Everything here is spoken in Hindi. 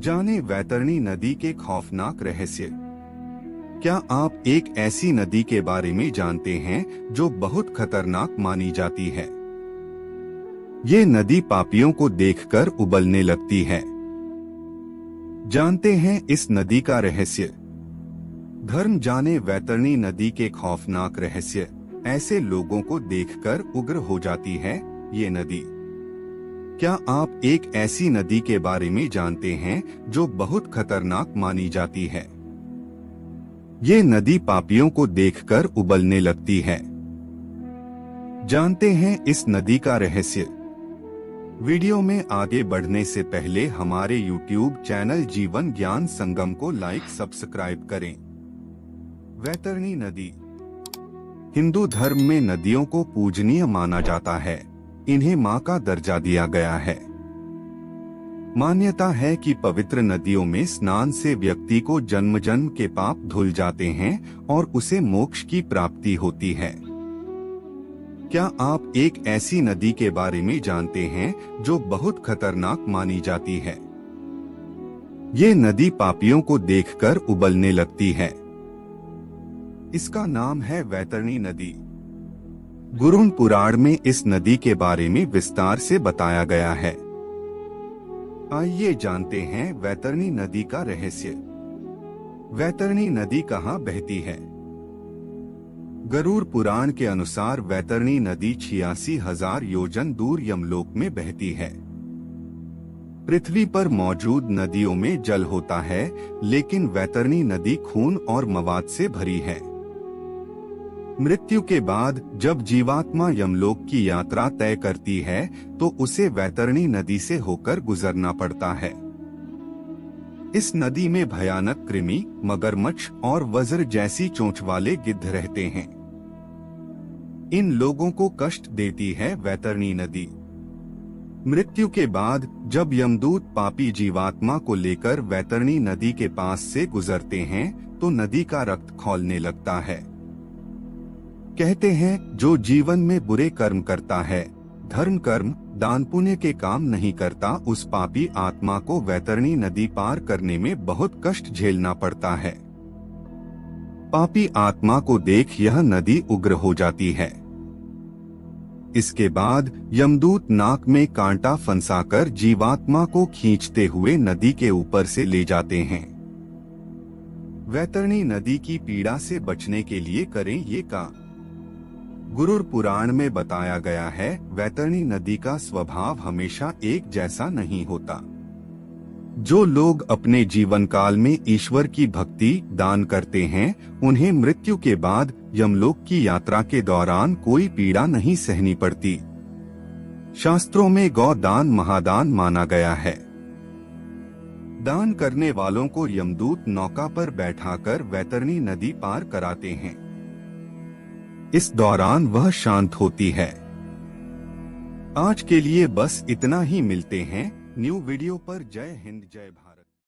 जाने वैतरणी नदी के खौफनाक रहस्य। क्या आप एक ऐसी नदी के बारे में जानते हैं जो बहुत खतरनाक मानी जाती है? ये नदी पापियों को देखकर उबलने लगती है। जानते हैं इस नदी का रहस्य। धर्म जाने वैतरणी नदी के खौफनाक रहस्य। ऐसे लोगों को देखकर उग्र हो जाती है ये नदी। क्या आप एक ऐसी नदी के बारे में जानते हैं जो बहुत खतरनाक मानी जाती है? ये नदी पापियों को देखकर उबलने लगती है। जानते हैं इस नदी का रहस्य। वीडियो में आगे बढ़ने से पहले हमारे YouTube चैनल जीवन ज्ञान संगम को लाइक सब्सक्राइब करें। वैतरणी नदी हिंदू धर्म में नदियों को पूजनीय माना जाता है। इन्हें मां का दर्जा दिया गया है। मान्यता है कि पवित्र नदियों में स्नान से व्यक्ति को जन्म जन्म के पाप धुल जाते हैं और उसे मोक्ष की प्राप्ति होती है। क्या आप एक ऐसी नदी के बारे में जानते हैं जो बहुत खतरनाक मानी जाती है? ये नदी पापियों को देखकर उबलने लगती है। इसका नाम है वैतरणी नदी। गुरुण पुराण में इस नदी के बारे में विस्तार से बताया गया है। आइए जानते हैं वैतरणी नदी का रहस्य। वैतरणी नदी कहाँ बहती है? गरुड़ पुराण के अनुसार वैतरणी नदी 86,000 योजन दूर यमलोक में बहती है। पृथ्वी पर मौजूद नदियों में जल होता है, लेकिन वैतरणी नदी खून और मवाद से भरी है। मृत्यु के बाद जब जीवात्मा यमलोक की यात्रा तय करती है तो उसे वैतरणी नदी से होकर गुजरना पड़ता है। इस नदी में भयानक कृमि, मगरमच्छ और वज्र जैसी चोंच वाले गिद्ध रहते हैं। इन लोगों को कष्ट देती है वैतरणी नदी। मृत्यु के बाद जब यमदूत पापी जीवात्मा को लेकर वैतरणी नदी के पास से गुजरते हैं तो नदी का रक्त खौलने लगता है। कहते हैं जो जीवन में बुरे कर्म करता है, धर्म कर्म दान पुण्य के काम नहीं करता, उस पापी आत्मा को वैतरणी नदी पार करने में बहुत कष्ट झेलना पड़ता है। पापी आत्मा को देख यह नदी उग्र हो जाती है। इसके बाद यमदूत नाक में कांटा फंसाकर जीवात्मा को खींचते हुए नदी के ऊपर से ले जाते हैं। वैतरणी नदी की पीड़ा से बचने के लिए करें ये काम। गुरुड़ पुराण में बताया गया है वैतरणी नदी का स्वभाव हमेशा एक जैसा नहीं होता। जो लोग अपने जीवन काल में ईश्वर की भक्ति दान करते हैं, उन्हें मृत्यु के बाद यमलोक की यात्रा के दौरान कोई पीड़ा नहीं सहनी पड़ती। शास्त्रों में गौ दान महादान माना गया है। दान करने वालों को यमदूत नौका पर बैठाकर वैतरणी नदी पार कराते हैं। इस दौरान वह शांत होती है। आज के लिए बस इतना ही। मिलते हैं न्यू वीडियो पर। जय हिंद जय भारत।